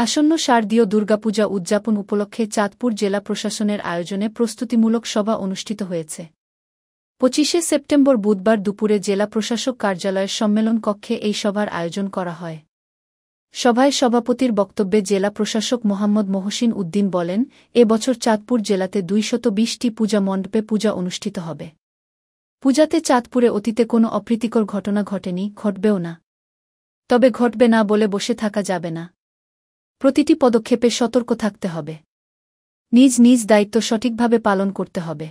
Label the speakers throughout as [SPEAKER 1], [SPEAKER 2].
[SPEAKER 1] আসন্ন শারদীয় দুর্গাপূজা উদযাপন উপলক্ষে চাঁদপুর জেলা প্রশাসনের আয়োজনে প্রস্তুতিমূলক সভা অনুষ্ঠিত হয়েছে। ২৫শে সেপ্টেম্বর বুধবার দুপুরে জেলা প্রশাসক কার্যালয়ের সম্মেলন কক্ষে এই সভার আয়োজন করা হয়। সভায় সভাপতির বক্তব্যে জেলা প্রশাসক মোহাম্মদ মহসিন উদ্দিন বলেন, এ বছর চাঁদপুর জেলাতে ২২০টি পূজা মণ্ডপে পূজা অনুষ্ঠিত হবে। পূজাতে চাঁদপুরে অতীতে কোনো অপ্রীতিকর ঘটনা ঘটেনি, ঘটবেও না। তবে ঘটবে না বলে বসে থাকা যাবে না। প্রতিটি পদক্ষেপে সতর্ক থাকতে হবে। নিজ নিজ দায়িত্ব সঠিকভাবে পালন করতে হবে।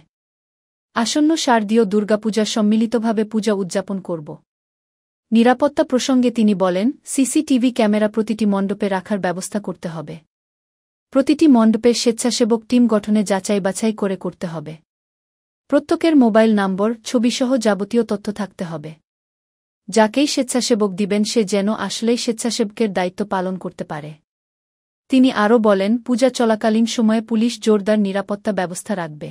[SPEAKER 1] আসন্ন শারদীয় দুর্গাপূজা সম্মিলিতভাবে পূজা উদযাপন করব। নিরাপত্তা প্রসঙ্গে তিনি বলেন, সিসিটিভি ক্যামেরা প্রতিটি মণ্ডপে রাখার ব্যবস্থা করতে হবে। প্রতিটি মণ্ডপে স্বেচ্ছাসেবক টিম গঠনে যাচাই বাছাই করে করতে হবে। প্রত্যেকের মোবাইল নম্বর, ছবিসহ যাবতীয় তথ্য থাকতে হবে। যাকেই স্বেচ্ছাসেবক দিবেন সে যেন আসলেই স্বেচ্ছাসেবকের দায়িত্ব পালন করতে পারে। তিনি আরও বলেন, পূজা চলাকালীন সময়ে পুলিশ জোরদার নিরাপত্তা ব্যবস্থা রাখবে।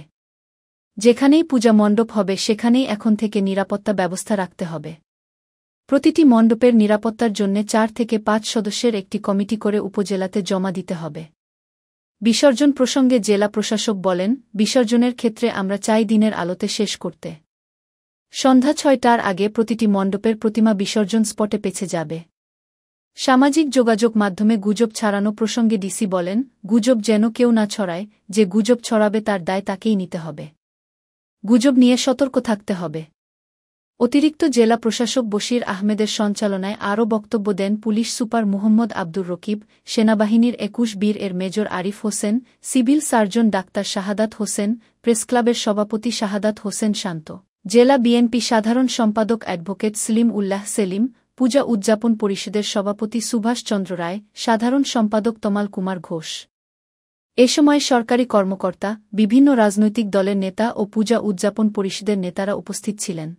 [SPEAKER 1] যেখানেই পূজা মণ্ডপ হবে সেখানেই এখন থেকে নিরাপত্তা ব্যবস্থা রাখতে হবে। প্রতিটি মণ্ডপের নিরাপত্তার জন্য ৪ থেকে ৫ সদস্যের একটি কমিটি করে উপজেলাতে জমা দিতে হবে। বিসর্জন প্রসঙ্গে জেলা প্রশাসক বলেন, বিসর্জনের ক্ষেত্রে আমরা চাই দিনের আলোতে শেষ করতে। সন্ধ্যা ৬টার আগে প্রতিটি মণ্ডপের প্রতিমা বিসর্জন স্পটে পৌঁছে যাবে। সামাজিক যোগাযোগ মাধ্যমে গুজব ছড়ানো প্রসঙ্গে ডিসি বলেন, গুজব যেন কেউ না ছড়ায়, যে গুজব ছড়াবে তার দায় তাকেই নিতে হবে। গুজব নিয়ে সতর্ক থাকতে হবে। অতিরিক্ত জেলা প্রশাসক বশির আহমেদের সঞ্চালনায় আরও বক্তব্য দেন পুলিশ সুপার মুহম্মদ আব্দুর রকিব, সেনাবাহিনীর ২১ বীর এর major Arif Hossain, civil surgeon ডাক্তার শাহাদাত হোসেন, প্রেসক্লাবের সভাপতি শাহাদাত হোসেন শান্ত, জেলা বিএনপি সাধারণ সম্পাদক অ্যাডভোকেট সলিম উল্লাহ সেলিম, পূজা উদযাপন পরিষদের সভাপতি সুভাষ চন্দ্র রায়, সাধারণ সম্পাদক তমাল কুমার ঘোষ। এ সময় সরকারি কর্মকর্তা, বিভিন্ন রাজনৈতিক দলের নেতা ও পূজা উদযাপন পরিষদের নেতারা উপস্থিত ছিলেন।